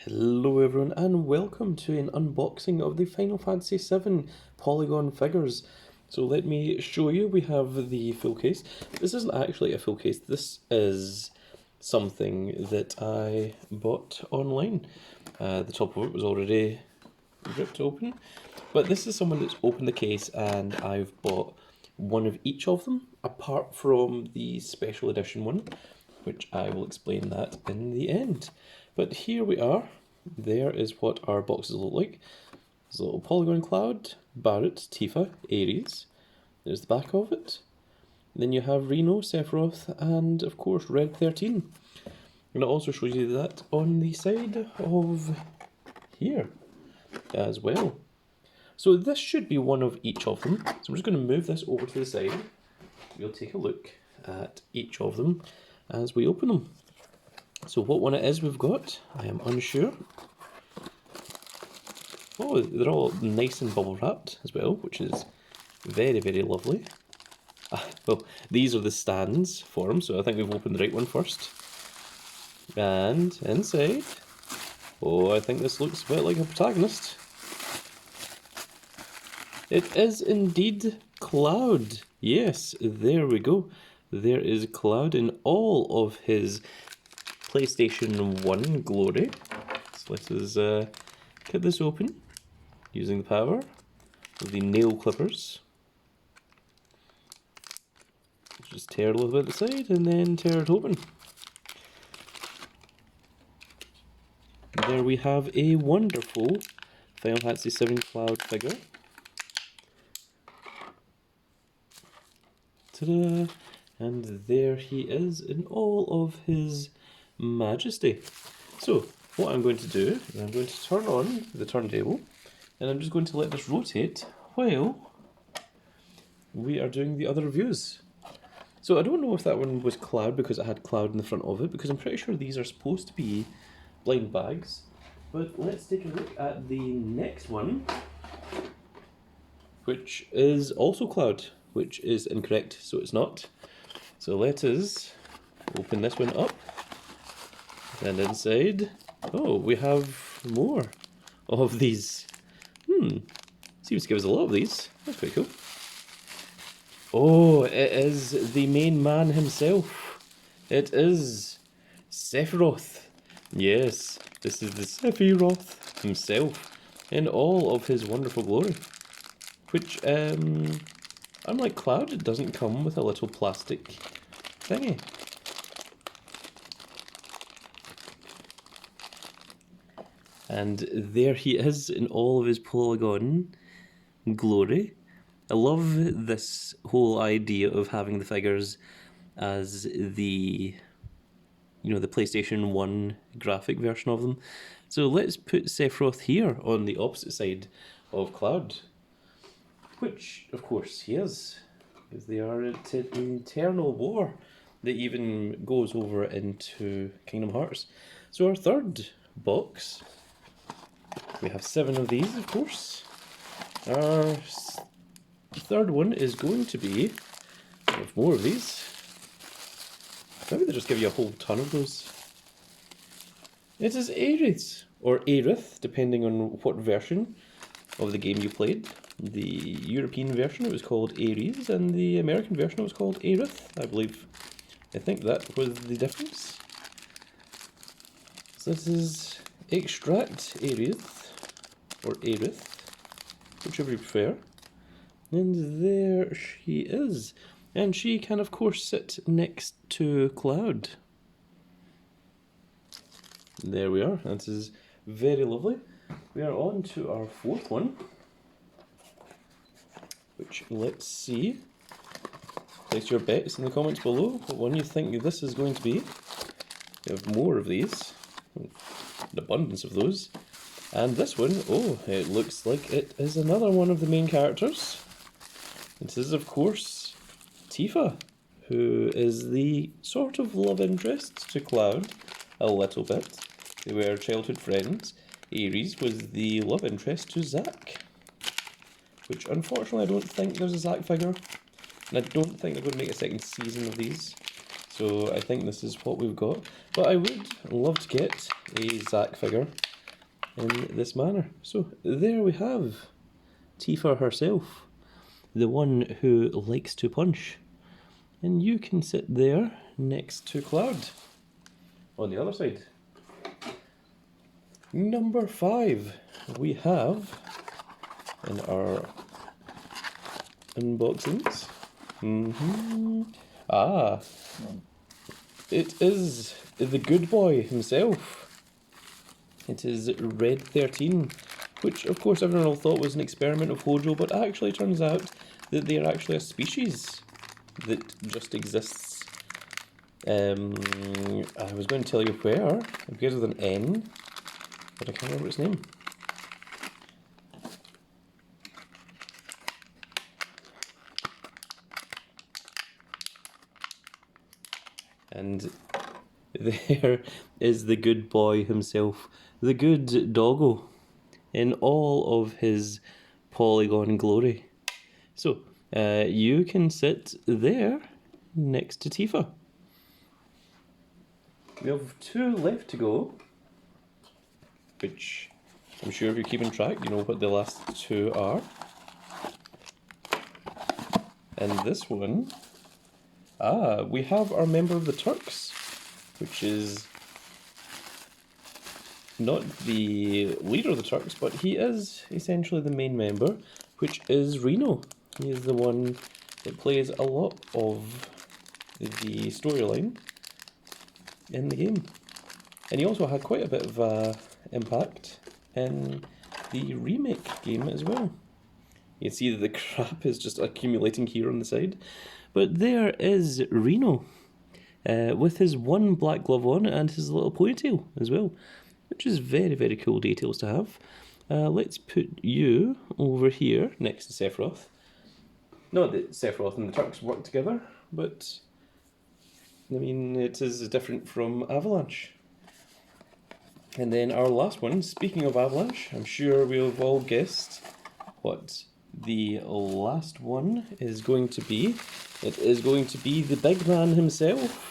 Hello everyone and welcome to an unboxing of the Final Fantasy VII Polygon figures. So let me show you, we have the full case. This isn't actually a full case, this is something that I bought online. The top of it was already ripped open, but this is someone that's opened the case and I've bought one of each of them, apart from the special edition one, which I will explain that in the end. But here we are. There is what our boxes look like. There's a little Polygon Cloud, Barret, Tifa, Ares. There's the back of it. Then you have Reno, Sephiroth, and of course Red 13. And it also shows you that on the side of here as well. So this should be one of each of them. So I'm just going to move this over to the side. We'll take a look at each of them as we open them. So what one it is we've got, I am unsure. Oh, they're all nice and bubble wrapped as well, which is very, very lovely. Well, these are the stands for them, so I think we've opened the right one first. And inside, oh, I think this looks a bit like a protagonist. It is indeed Cloud. Yes, there we go. There is Cloud in all of his PlayStation 1 glory. So let us cut this open using the power of the nail clippers. Just tear a little bit at the side and then tear it open. There we have a wonderful Final Fantasy VII Cloud figure. Ta-da! And there he is in all of his majesty. So, what I'm going to do is I'm going to turn on the turntable and I'm just going to let this rotate while we are doing the other reviews. So I don't know if that one was Cloud because it had Cloud in the front of it, because I'm pretty sure these are supposed to be blind bags. But let's take a look at the next one, which is also Cloud, which is incorrect, so it's not. So let us open this one up. And inside, oh, we have more of these. Seems to give us a lot of these. That's pretty cool. Oh, it is the main man himself. It is Sephiroth. Yes, this is the Sephiroth himself in all of his wonderful glory. Which, unlike Cloud, it doesn't come with a little plastic thingy. And there he is in all of his Polygon glory. I love this whole idea of having the figures as the, the PlayStation 1 graphic version of them. So let's put Sephiroth here on the opposite side of Cloud. Which, of course, he is. Because they are at an eternal war that even goes over into Kingdom Hearts. So our third box, we have 7 of these, of course. Our third one is going to be, we have more of these. Maybe they'll just give you a whole ton of those. It is Erith, or Erith, depending on what version of the game you played. The European version it was called Ares, and the American version it was called Erith, I believe. I think that was the difference. So this is Extract Erith, or Erith, whichever you prefer. And there she is. And she can of course sit next to Cloud. There we are, that is very lovely. We are on to our fourth one, which, let's see. Place your bets in the comments below what one you think this is going to be. We have more of these, an abundance of those. And this one, oh, it looks like it is another one of the main characters. This is, of course, Tifa, who is the sort of love interest to Cloud, a little bit. They were childhood friends. Ares was the love interest to Zack, which unfortunately I don't think there's a Zack figure, and I don't think they're going to make a second season of these. So I think this is what we've got. But I would love to get a Zack figure. in this manner. So there we have Tifa herself, the one who likes to punch. And you can sit there next to Cloud on the other side. Number 5, we have in our unboxings. It is the good boy himself. It is Red 13, which of course everyone all thought was an experiment of Hojo, but actually turns out that they are actually a species that just exists. I was going to tell you where. It begins with an N, but I can't remember its name. And there is the good boy himself, the good doggo, in all of his Polygon glory. So, you can sit there next to Tifa. We have 2 left to go, which I'm sure if you're keeping track, you know what the last 2 are. And this one, we have our member of the Turks, which is not the leader of the Turks, but he is essentially the main member, which is Reno. He is the one that plays a lot of the storyline in the game. And he also had quite a bit of impact in the remake game as well. You can see that the crap is just accumulating here on the side. But there is Reno, with his one black glove on and his little ponytail as well, which is very, very cool details to have. Let's put you over here next to Sephiroth. Not that Sephiroth and the Turks work together, but I mean, it is different from Avalanche. And then our last one, speaking of Avalanche, I'm sure we've all guessed what the last one is going to be. It is going to be the big man himself.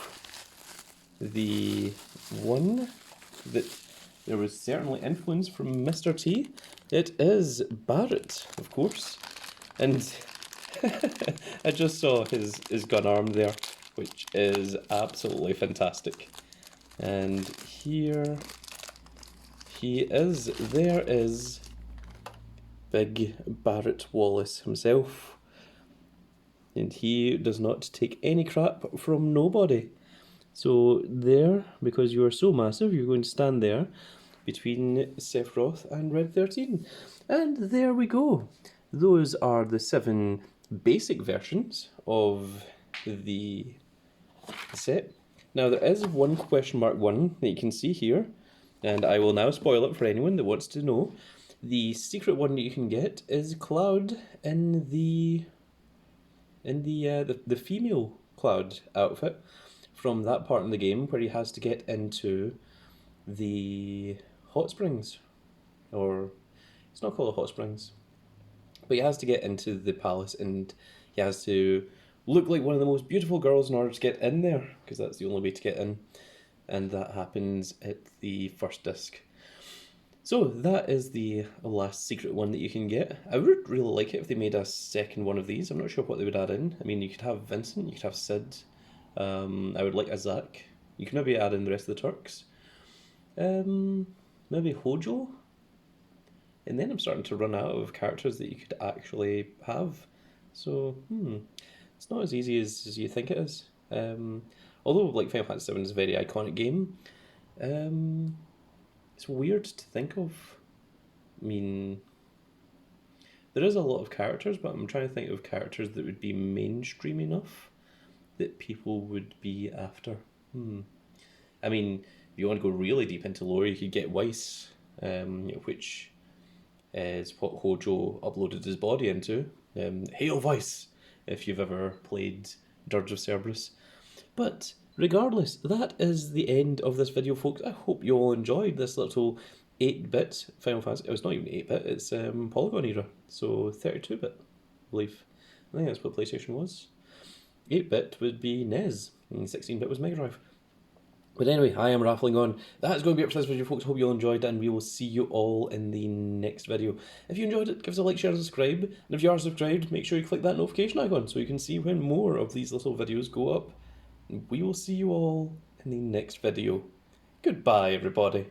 The one that there was certainly influence from Mr. T. It is Barrett, of course. And I just saw his gun arm there, which is absolutely fantastic. And here he is. There is Big Barrett Wallace himself. And he does not take any crap from nobody. So there, because you are so massive, you're going to stand there between Sephiroth and Red 13. And there we go. Those are the 7 basic versions of the set. Now there is one question mark 1 that you can see here, and I will now spoil it for anyone that wants to know. The secret one that you can get is Cloud in the female Cloud outfit from that part in the game where he has to get into the hot springs, or it's not called the hot springs, but he has to get into the palace and he has to look like one of the most beautiful girls in order to get in there, because that's the only way to get in, and that happens at the first disc. So that is the last secret one that you can get. I would really like it if they made a second one of these. I'm not sure what they would add in. I mean, you could have Vincent, you could have Sid. I would like a Zack. You can maybe add in the rest of the Turks. Maybe Hojo. And then I'm starting to run out of characters that you could actually have. So, it's not as easy as you think it is. Although, like, Final Fantasy VII is a very iconic game, it's weird to think of. I mean, there is a lot of characters, but I'm trying to think of characters that would be mainstream enough that people would be after. I mean, if you want to go really deep into lore, you could get Weiss, which is what Hojo uploaded his body into. Hail Weiss, if you've ever played Dirge of Cerberus. But regardless, that is the end of this video, folks. I hope you all enjoyed this little 8-bit Final Fantasy. It's not even 8-bit, it's Polygon era, so 32-bit, I believe. I think that's what PlayStation was. 8-bit would be NES, and 16-bit was Mega Drive. But anyway, I am raffling on. That's going to be it for this video, folks. Hope you all enjoyed it, and we will see you all in the next video. If you enjoyed it, give us a like, share, and subscribe. And if you are subscribed, make sure you click that notification icon so you can see when more of these little videos go up. And we will see you all in the next video. Goodbye, everybody.